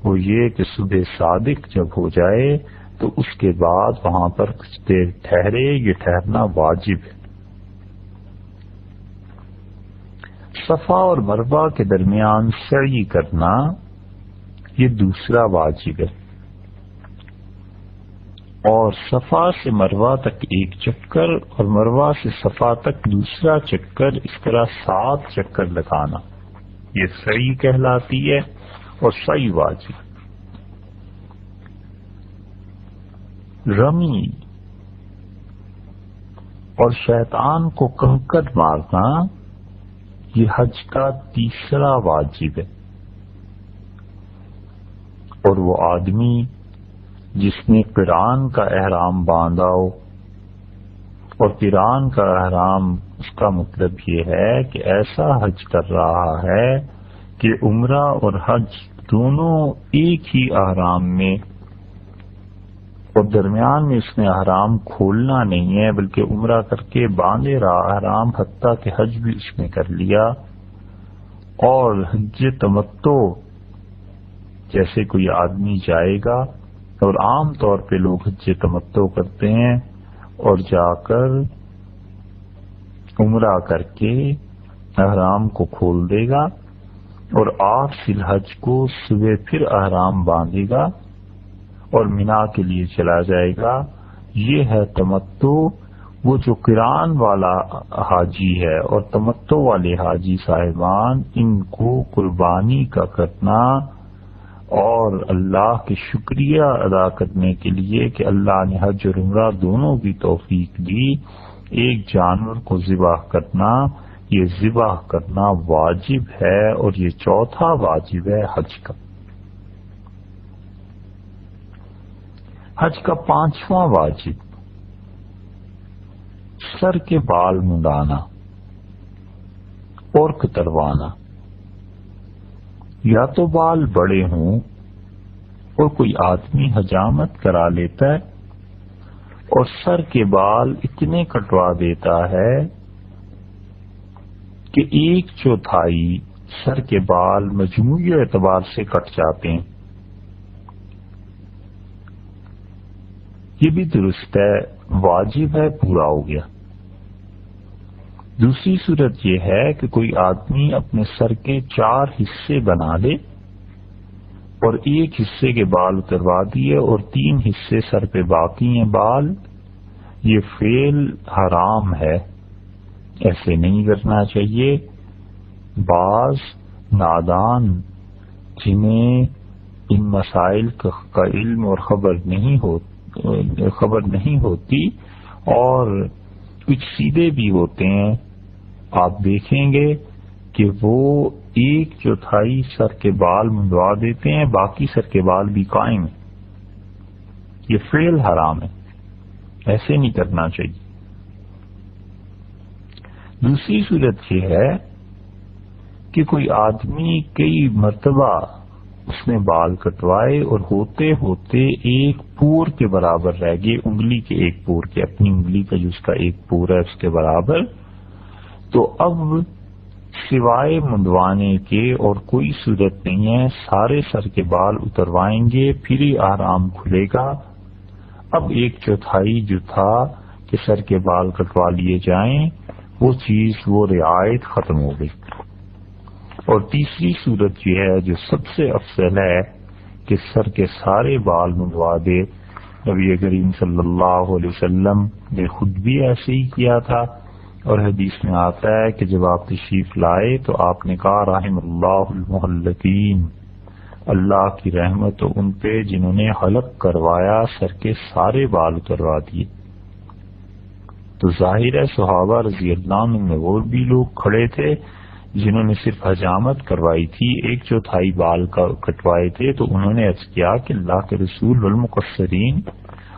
وہ یہ کہ صبح صادق جب ہو جائے تو اس کے بعد وہاں پر کچھ دیر ٹھہرے، یہ ٹھہرنا واجب ہے۔ صفا اور مروہ کے درمیان سعی کرنا، یہ دوسرا واجب ہے، اور صفا سے مروہ تک ایک چکر اور مروہ سے صفا تک دوسرا چکر، اس طرح 7 چکر لگانا، یہ سعی کہلاتی ہے اور سعی واجب۔ رمی اور شیطان کو کنکر مارنا، یہ حج کا تیسرا واجب ہے، اور وہ آدمی جس نے قران کا احرام باندھا ہو، اور قران کا احرام اس کا مطلب یہ ہے کہ ایسا حج کر رہا ہے کہ عمرہ اور حج دونوں ایک ہی احرام میں، اور درمیان میں اس نے احرام کھولنا نہیں ہے بلکہ عمرہ کر کے باندھے رہا احرام، حتیٰ کہ حج بھی اس نے کر لیا۔ اور حج تمتع جیسے کوئی آدمی جائے گا، اور عام طور پہ لوگ حج تمتع کرتے ہیں اور جا کر عمرہ کر کے احرام کو کھول دے گا، اور 8 ذی الحج کو صبح پھر احرام باندھے گا اور مینا کے لیے چلا جائے گا۔ یہ ہے تمتع۔ وہ جو قران والا حاجی ہے اور تمتع والے حاجی صاحبان، ان کو قربانی کا کرنا اور اللہ کے شکریہ ادا کرنے کے لیے کہ اللہ نے حج اور عمرہ دونوں کی توفیق دی، ایک جانور کو ذبح کرنا، یہ ذبح کرنا واجب ہے، اور یہ چوتھا واجب ہے حج کا۔ حج کا 5واں واجب سر کے بال منڈانا اور کتروانا، یا تو بال بڑے ہوں اور کوئی آدمی حجامت کرا لیتا ہے اور سر کے بال اتنے کٹوا دیتا ہے کہ 1/4 سر کے بال مجموعی اعتبار سے کٹ جاتے ہیں، یہ بھی درست ہے، واجب ہے، پورا ہو گیا۔ دوسری صورت یہ ہے کہ کوئی آدمی اپنے سر کے 4 حصے بنا لے اور ایک حصے کے بال اتروا دیے اور 3 حصے سر پہ باقی ہیں بال، یہ فعل حرام ہے، ایسے نہیں کرنا چاہیے۔ بعض نادان جنہیں ان مسائل کا علم اور خبر نہیں ہوتی اور کچھ سیدھے بھی ہوتے ہیں، آپ دیکھیں گے کہ وہ 1/4 سر کے بال منڈوا دیتے ہیں، باقی سر کے بال بھی قائم ہیں، یہ فعل حرام ہے، ایسے نہیں کرنا چاہیے۔ دوسری صورت یہ ہے کہ کوئی آدمی کئی مرتبہ اس نے بال کٹوائے اور ہوتے ہوتے ایک پور کے برابر رہ گئے، انگلی کے ایک پور کے، اپنی انگلی کا جو اس کا ایک پور ہے اس کے برابر، تو اب سوائے منڈوانے کے اور کوئی صورت نہیں ہے، سارے سر کے بال اتروائیں گے پھر ہی آرام کھلے گا۔ اب 1/4 جو تھا کہ سر کے بال کٹوا لیے جائیں، وہ چیز، وہ رعایت ختم ہو گئی۔ اور تیسری صورت یہ ہے جو سب سے افضل ہے کہ سر کے سارے بال منڈوا دے۔ نبی کریم صلی اللہ علیہ وسلم نے خود بھی ایسے ہی کیا تھا، اور حدیث میں آتا ہے کہ جب آپ تشریف لائے تو آپ نے کہا رحم اللہ المحلقین، اللہ کی رحمت ہو ان پہ جنہوں نے حلق کروایا، سر کے سارے بال اتروا دیے۔ تو ظاہر ہے صحابہ رضی اللہ عنہ میں اور بھی لوگ کھڑے تھے جنہوں نے صرف حجامت کروائی تھی، 1/4 بال کا کٹوائے تھے، تو انہوں نے عرض کیا کہ اللہ کے رسول والمقصرین،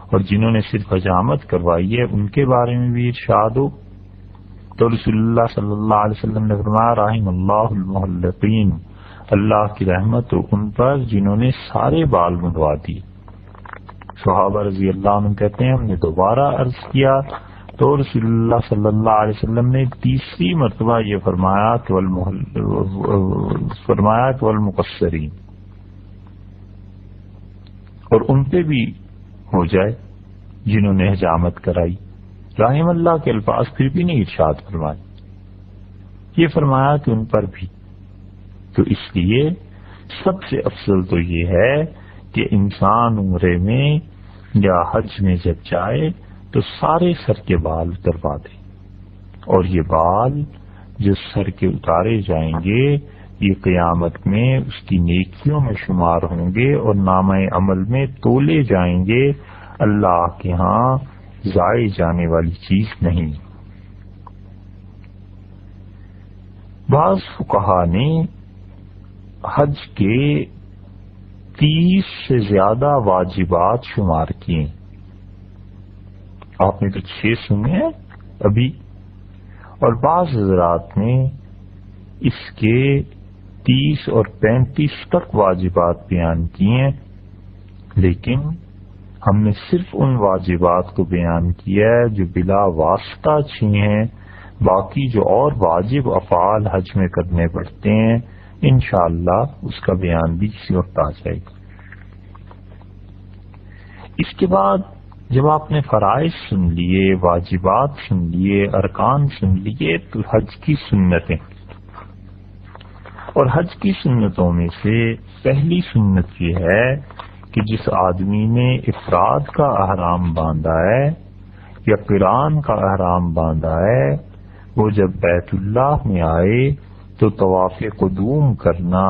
اور جنہوں نے صرف حجامت کروائی ہے ان کے بارے میں بھی ارشاد ہو۔ تو رسول اللہ صلی اللہ علیہ وسلم نے فرمایا رحم اللہ المحلقین، اللہ کی رحمت ہو ان پر جنہوں نے سارے بال منڈوا دیے۔ صحابہ رضی اللہ عنہ کہتے ہیں ہم نے دوبارہ عرض کیا تو رسول اللہ صلی اللہ علیہ وسلم نے تیسری مرتبہ یہ فرمایا کہ والمقصرین، اور ان پہ بھی ہو جائے جنہوں نے حجامت کرائی۔ رحم اللہ کے الفاظ پھر بھی نہیں ارشاد فرمائے، یہ فرمایا کہ ان پر بھی۔ تو اس لیے سب سے افضل تو یہ ہے کہ انسان عمرے میں یا حج میں جب جائے تو سارے سر کے بال اتروا دے، اور یہ بال جو سر کے اتارے جائیں گے یہ قیامت میں اس کی نیکیوں میں شمار ہوں گے اور نامہ عمل میں تولے جائیں گے، اللہ کے ہاں ضائع جانے والی چیز نہیں۔ بعض فقہا نے حج کے 30 سے زیادہ واجبات شمار کیے، آپ نے تو 6 سنے ہیں ابھی، اور بعض حضرات نے اس کے 30 اور 35 تک واجبات بیان کیے ہیں، لیکن ہم نے صرف ان واجبات کو بیان کیا ہے جو بلا واسطہ اچھی ہیں، باقی جو اور واجب افعال حج میں کرنے پڑتے ہیں انشاءاللہ اس کا بیان بھی کسی وقت آ جائے گا۔ اس کے بعد جب آپ نے فرائض سن لیے، واجبات سن لیے، ارکان سن لیے، تو حج کی سنتیں، اور حج کی سنتوں میں سے پہلی سنت یہ ہے کہ جس آدمی نے افراد کا احرام باندھا ہے یا قران کا احرام باندھا ہے، وہ جب بیت اللہ میں آئے تو طواف قدوم کرنا۔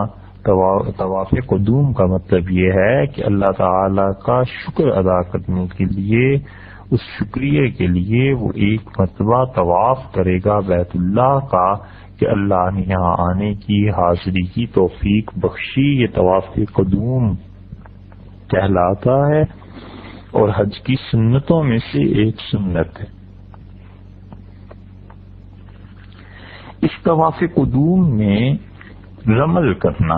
طواف قدوم کا مطلب یہ ہے کہ اللہ تعالی کا شکر ادا کرنے کے لیے، اس شکریہ کے لیے وہ ایک مرتبہ طواف کرے گا بیت اللہ کا کہ اللہ نے یہاں آنے کی، حاضری کی توفیق بخشی، یہ طواف قدوم کہلاتا ہے اور حج کی سنتوں میں سے ایک سنت ہے۔ اس طواف قدوم میں رمل کرنا،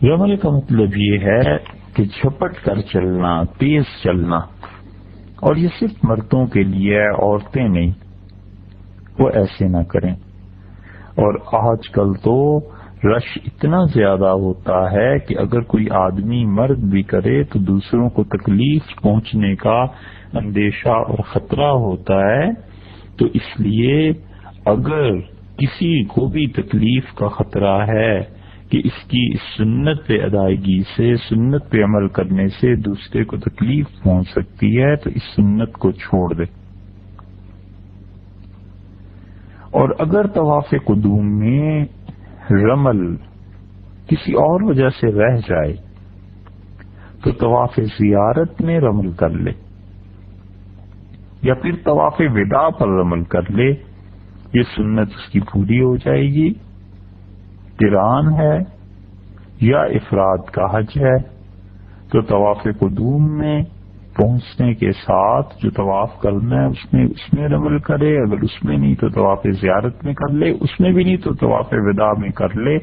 رمل کا مطلب یہ ہے کہ جھپٹ کر چلنا، تیز چلنا، اور یہ صرف مردوں کے لیے ہے، عورتیں نہیں، وہ ایسے نہ کریں۔ اور آج کل تو رش اتنا زیادہ ہوتا ہے کہ اگر کوئی آدمی مرد بھی کرے تو دوسروں کو تکلیف پہنچنے کا اندیشہ اور خطرہ ہوتا ہے، تو اس لیے اگر کسی کو بھی تکلیف کا خطرہ ہے کہ اس کی اس سنت پہ ادائیگی سے، سنت پہ عمل کرنے سے دوسرے کو تکلیف پہنچ سکتی ہے، تو اس سنت کو چھوڑ دے۔ اور اگر طواف قدوم میں رمل کسی اور وجہ سے رہ جائے تو طواف زیارت میں رمل کر لے، یا پھر طواف وداع پر رمل کر لے، یہ سنت اس کی پوری ہو جائے گی۔ قران ہے یا افراد کا حج ہے تو طواف قدوم میں پہنچنے کے ساتھ جو طواف کرنا ہے اس میں رمل کرے، اگر اس میں نہیں تو طواف زیارت میں کر لے، اس میں بھی نہیں تو طواف وداع میں کر لے۔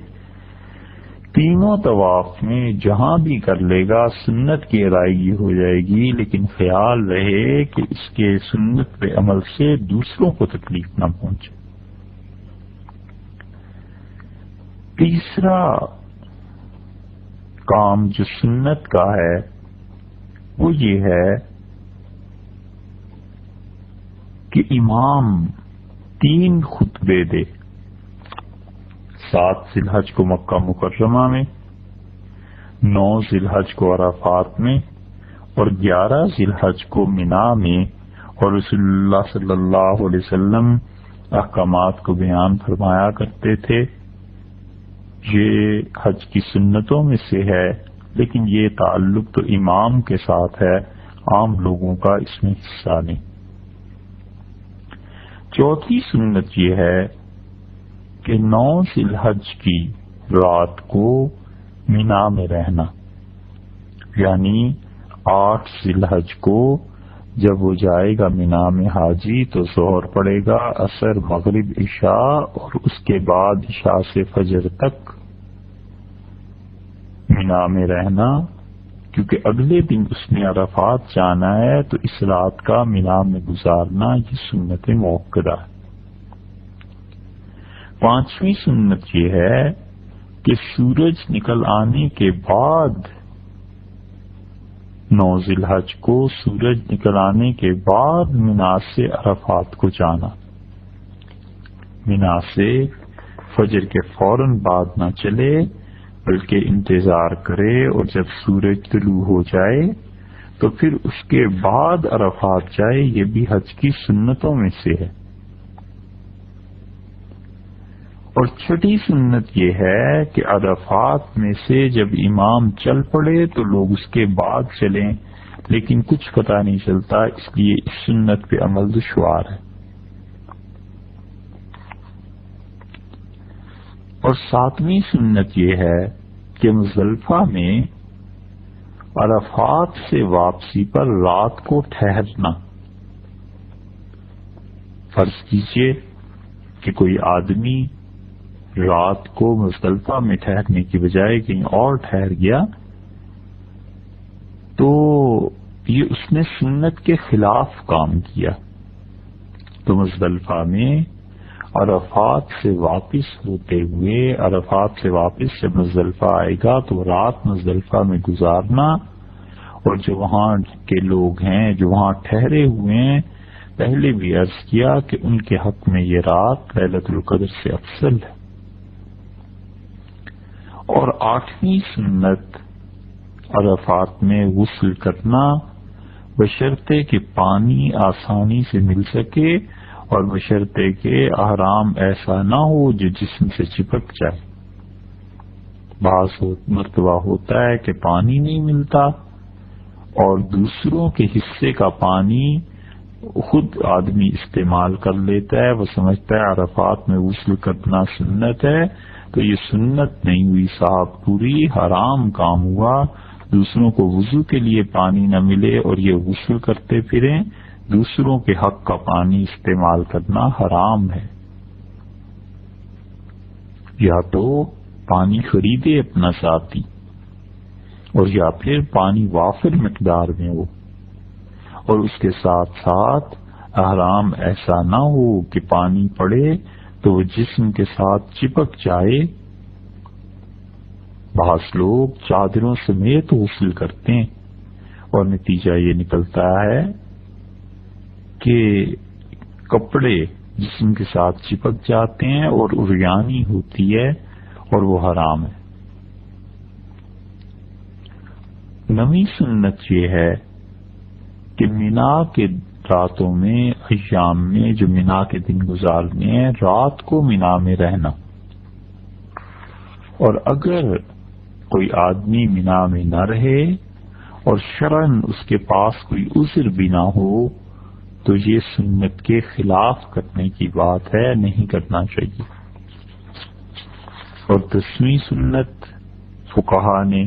تینوں طواف میں جہاں بھی کر لے گا سنت کی ادائیگی ہو جائے گی، لیکن خیال رہے کہ اس کے سنت پہ عمل سے دوسروں کو تکلیف نہ پہنچے۔ تیسرا کام جو سنت کا ہے وہ یہ ہے کہ امام 3 خطبے دے، 7 ذی الحج کو مکہ مکرمہ میں، 9 ذی الحج کو عرفات میں، اور 11 ذی الحج کو منا میں، اور رسول اللہ صلی اللہ علیہ وسلم احکامات کو بیان فرمایا کرتے تھے۔ یہ حج کی سنتوں میں سے ہے، لیکن یہ تعلق تو امام کے ساتھ ہے، عام لوگوں کا اس میں حصہ نہیں۔ چوتھی سنت یہ ہے کہ 9 ذی الحج کی رات کو منا میں رہنا، یعنی 8 ذی الحج کو جب وہ جائے گا منا میں حاجی تو ظہر پڑے گا، عصر، مغرب، عشاء، اور اس کے بعد عشاء سے فجر تک منا میں رہنا، کیونکہ اگلے دن اس نے عرفات جانا ہے، تو اس رات کا منا میں گزارنا یہ سنت موقدہ ہے۔ 5ویں سنت یہ ہے کہ سورج نکل آنے کے بعد 9 ذی الحج کو سورج نکل آنے کے بعد منا سے عرفات کو جانا، منا سے فجر کے فوراً بعد نہ چلے بلکہ انتظار کرے، اور جب سورج طلوع ہو جائے تو پھر اس کے بعد عرفات جائے، یہ بھی حج کی سنتوں میں سے ہے۔ اور چھٹی سنت یہ ہے کہ عرفات میں سے جب امام چل پڑے تو لوگ اس کے بعد چلیں، لیکن کچھ پتہ نہیں چلتا، اس لیے اس سنت پہ عمل دشوار ہے۔ اور 7ویں سنت یہ ہے کہ مزدلفہ میں عرفات سے واپسی پر رات کو ٹھہرنا۔ فرض کیجئے کہ کوئی آدمی رات کو مزدلفہ میں ٹھہرنے کی بجائے کہیں اور ٹھہر گیا، تو یہ اس نے سنت کے خلاف کام کیا، تو مزدلفہ میں عرفات سے واپس ہوتے ہوئے، عرفات سے واپس جب مزدلفہ آئے گا تو رات مزدلفہ میں گزارنا، اور جو وہاں کے لوگ ہیں جو وہاں ٹھہرے ہوئے ہیں، پہلے بھی عرض کیا کہ ان کے حق میں یہ رات لیلۃ القدر سے افضل ہے۔ اور 8ویں سنت عرفات میں غسل کرنا، بشرطے کہ پانی آسانی سے مل سکے، اور بشرطے کہ احرام ایسا نہ ہو جو جسم سے چپک جائے۔ بعض مرتبہ ہوتا ہے کہ پانی نہیں ملتا، اور دوسروں کے حصے کا پانی خود آدمی استعمال کر لیتا ہے، وہ سمجھتا ہے عرفات میں غسل کرنا سنت ہے، تو یہ سنت نہیں ہوئی صاحب، پوری حرام کام ہوا۔ دوسروں کو وضو کے لیے پانی نہ ملے اور یہ غسل کرتے پھریں، دوسروں کے حق کا پانی استعمال کرنا حرام ہے۔ یا تو پانی خریدے اپنا ذاتی، اور یا پھر پانی وافر مقدار میں ہو، اور اس کے ساتھ ساتھ احرام ایسا نہ ہو کہ پانی پڑے تو وہ جسم کے ساتھ چپک جائے۔ بعض لوگ چادروں سمیت غسل کرتے ہیں اور نتیجہ یہ نکلتا ہے کہ کپڑے جسم کے ساتھ چپک جاتے ہیں اور عریانی ہوتی ہے اور وہ حرام ہے۔ نویں سنت یہ ہے کہ مینا کے راتوں میں، ایام میں جو مینا کے دن گزارنے ہیں، رات کو مینا میں رہنا، اور اگر کوئی آدمی مینا میں نہ رہے اور شرعاً اس کے پاس کوئی عذر بھی نہ ہو تو یہ سنت کے خلاف کرنے کی بات ہے، نہیں کرنا چاہیے۔ اور 10ویں سنت فقہا نے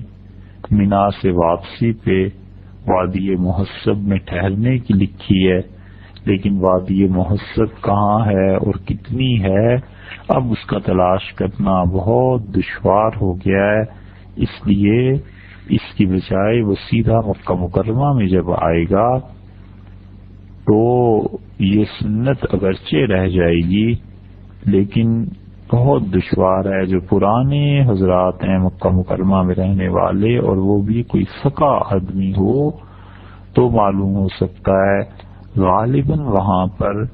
مینا سے واپسی پہ وادی محسب میں ٹہلنے کی لکھی ہے، لیکن وادی محسب کہاں ہے اور کتنی ہے اب اس کا تلاش کرنا بہت دشوار ہو گیا ہے، اس لیے اس کی بجائے وہ سیدھا مکہ مکرمہ میں جب آئے گا تو یہ سنت اگرچہ رہ جائے گی لیکن بہت دشوار ہے۔ جو پرانے حضرات ہیں مکہ مکرمہ میں رہنے والے، اور وہ بھی کوئی فقہ آدمی ہو تو معلوم ہو سکتا ہے، غالباً وہاں پر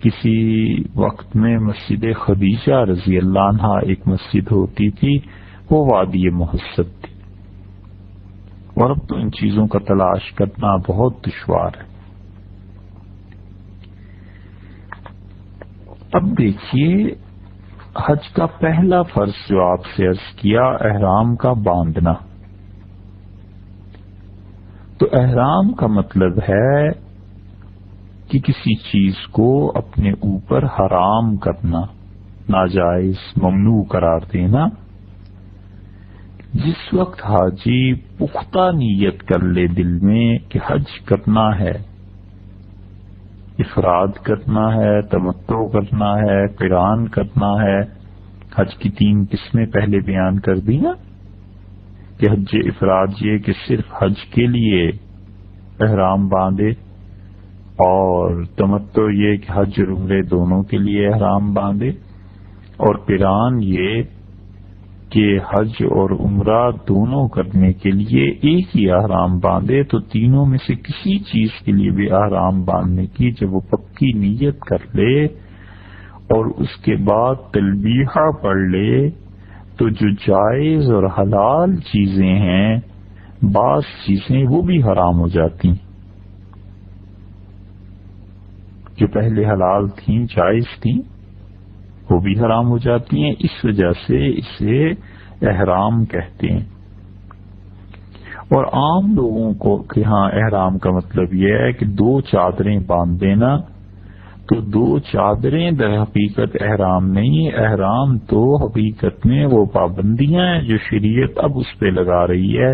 کسی وقت میں مسجد خدیجہ رضی اللہ عنہا ایک مسجد ہوتی تھی، وہ وادی محسب تھی، اور اب تو ان چیزوں کا تلاش کرنا بہت دشوار ہے۔ اب دیکھیے حج کا پہلا فرض جو آپ سے عرض کیا، احرام کا باندھنا۔ تو احرام کا مطلب ہے کہ کسی چیز کو اپنے اوپر حرام کرنا، ناجائز، ممنوع قرار دینا۔ جس وقت حاجی پختہ نیت کر لے دل میں کہ حج کرنا ہے، افراد کرنا ہے، تمتع کرنا ہے، قران کرنا ہے، حج کی 3 قسمیں پہلے بیان کر دی نا، کہ حج افراد یہ کہ صرف حج کے لیے احرام باندھے، اور تمتع یہ کہ حج اور عمرے دونوں کے لیے احرام باندھے، اور قران یہ کہ حج اور عمرہ دونوں کرنے کے لیے ایک ہی احرام باندھے۔ تو تینوں میں سے کسی چیز کے لیے بھی احرام باندھنے کی جب وہ پکی نیت کر لے اور اس کے بعد تلبیہ پڑھ لے تو جو جائز اور حلال چیزیں ہیں، بعض چیزیں وہ بھی حرام ہو جاتی ہیں، جو پہلے حلال تھیں، جائز تھیں، وہ بھی حرام ہو جاتی ہیں۔ اس وجہ سے اسے احرام کہتے ہیں۔ اور عام لوگوں کو کہ ہاں احرام کا مطلب یہ ہے کہ 2 چادریں باندھ دینا، تو 2 چادریں در حقیقت احرام نہیں، احرام تو حقیقت میں وہ پابندیاں ہیں جو شریعت اب اس پہ لگا رہی ہے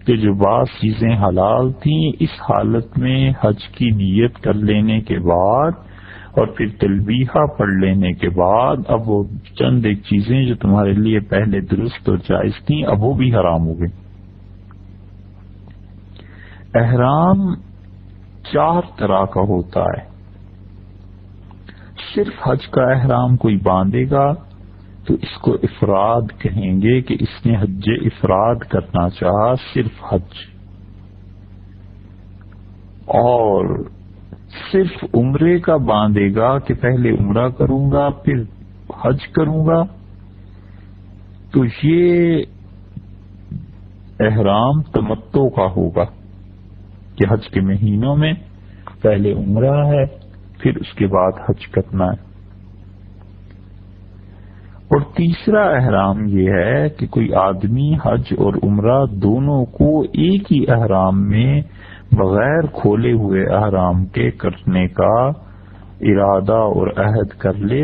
کہ جو بعض چیزیں حلال تھیں، اس حالت میں حج کی نیت کر لینے کے بعد اور پھر تلبیہ پڑھ لینے کے بعد اب وہ چند ایک چیزیں جو تمہارے لیے پہلے درست اور جائز تھیں اب وہ بھی حرام ہو گئی۔ احرام 4 طرح کا ہوتا ہے۔ صرف حج کا احرام کوئی باندھے گا تو اس کو افراد کہیں گے کہ اس نے حج افراد کرنا چاہا، صرف حج۔ اور صرف عمرے کا باندھے گا کہ پہلے عمرہ کروں گا پھر حج کروں گا، تو یہ احرام تمتع کا ہوگا کہ حج کے مہینوں میں پہلے عمرہ ہے پھر اس کے بعد حج کرنا ہے۔ اور تیسرا احرام یہ ہے کہ کوئی آدمی حج اور عمرہ دونوں کو ایک ہی احرام میں بغیر کھولے ہوئے احرام کے کرنے کا ارادہ اور عہد کر لے،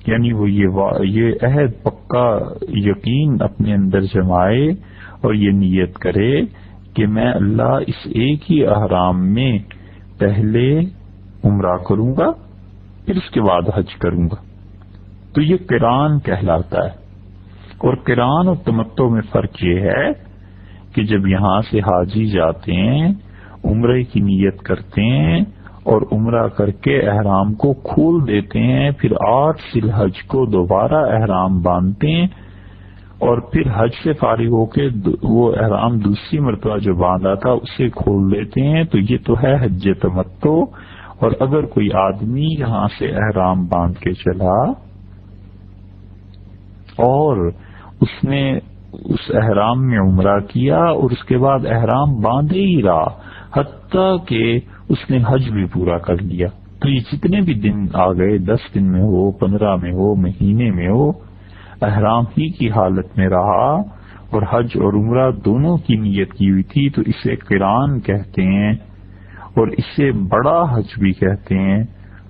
یعنی وہ یہ عہد پکا یقین اپنے اندر جمائے اور یہ نیت کرے کہ میں اللہ اس ایک ہی احرام میں پہلے عمرہ کروں گا پھر اس کے بعد حج کروں گا، تو یہ قران کہلاتا ہے۔ اور قران اور تمتع میں فرق یہ ہے کہ جب یہاں سے حاجی جاتے ہیں عمرے کی نیت کرتے ہیں اور عمرہ کر کے احرام کو کھول دیتے ہیں، پھر 8 ذی الحج کو دوبارہ احرام باندھتے ہیں اور پھر حج سے فارغ ہو کے وہ احرام دوسری مرتبہ جو باندھا تھا اسے کھول دیتے ہیں، تو یہ تو ہے حج تمتع۔ اور اگر کوئی آدمی یہاں سے احرام باندھ کے چلا اور اس نے اس احرام میں عمرہ کیا اور اس کے بعد احرام باندھے ہی رہا حتیٰ کہ اس نے حج بھی پورا کر لیا، تو یہ جتنے بھی دن آ گئے، 10 دن میں ہو، 15 میں ہو، مہینے میں ہو، احرام ہی کی حالت میں رہا اور حج اور عمرہ دونوں کی نیت کی ہوئی تھی، تو اسے قران کہتے ہیں اور اسے بڑا حج بھی کہتے ہیں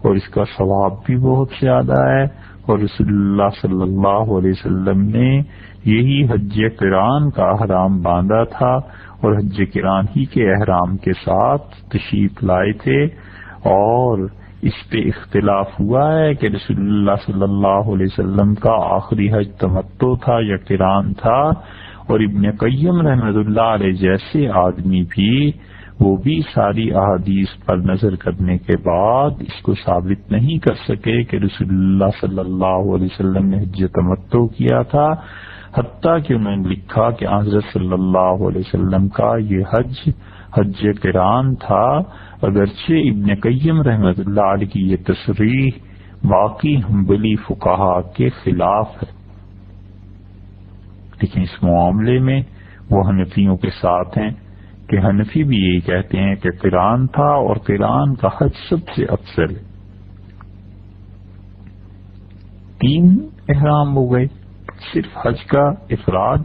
اور اس کا ثواب بھی بہت زیادہ ہے۔ اور رسول اللہ صلی اللہ علیہ وسلم نے یہی حج قران کا احرام باندھا تھا اور حج قران ہی کے احرام کے ساتھ تشریف لائے تھے، اور اس پہ اختلاف ہوا ہے کہ رسول اللہ صلی اللہ علیہ وسلم کا آخری حج تمتع تھا یا قران تھا، اور ابن قیم رحمۃ اللہ علیہ جیسے آدمی بھی وہ بھی ساری احادیث پر نظر کرنے کے بعد اس کو ثابت نہیں کر سکے کہ رسول اللہ صلی اللہ علیہ وسلم نے حج تمتع کیا تھا، حتیٰ کہ انہوں نے لکھا کہ حضرت صلی اللہ علیہ وسلم کا یہ حج قران تھا، اگرچہ ابن قیم رحمۃ اللہ علیہ کی یہ تصریح باقی حنبلی فقہا کے خلاف ہے، لیکن اس معاملے میں وہ حنفیوں کے ساتھ ہیں کہ حنفی بھی یہی کہتے ہیں کہ قران تھا اور قران کا حج سب سے افضل ہے۔ 3 احرام ہو گئے، صرف حج کا افراد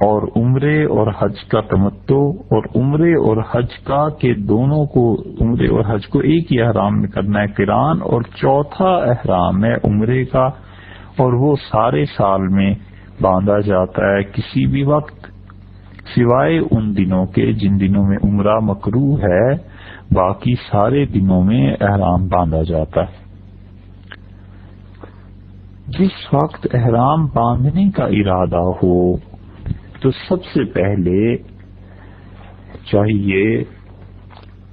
اور عمرے اور حج کا تمتع، اور عمرے اور حج کا کہ دونوں کو عمرے اور حج کو ایک ہی احرام میں کرنا ہے قران، اور چوتھا احرام ہے عمرے کا اور وہ سارے سال میں باندھا جاتا ہے کسی بھی وقت سوائے ان دنوں کے جن دنوں میں عمرہ مکروہ ہے، باقی سارے دنوں میں احرام باندھا جاتا ہے۔ جس وقت احرام باندھنے کا ارادہ ہو تو سب سے پہلے چاہیے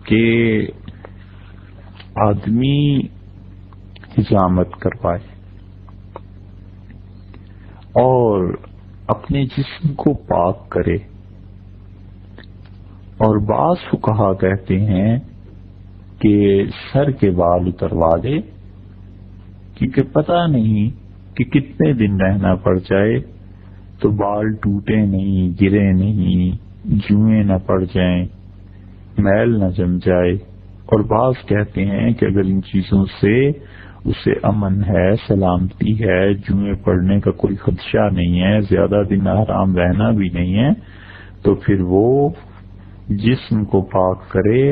کہ آدمی حجامت کروائے اور اپنے جسم کو پاک کرے، اور بعض فقہا کہتے ہیں کہ سر کے بال اتروا دے، کیونکہ پتہ نہیں کہ کتنے دن رہنا پڑ جائے، تو بال ٹوٹے نہیں، گرے نہیں، جوئیں نہ پڑ جائیں، میل نہ جم جائے۔ اور بعض کہتے ہیں کہ اگر ان چیزوں سے اسے امن ہے، سلامتی ہے، جوئیں پڑنے کا کوئی خدشہ نہیں ہے، زیادہ دن آرام رہنا بھی نہیں ہے، تو پھر وہ جسم کو پاک کرے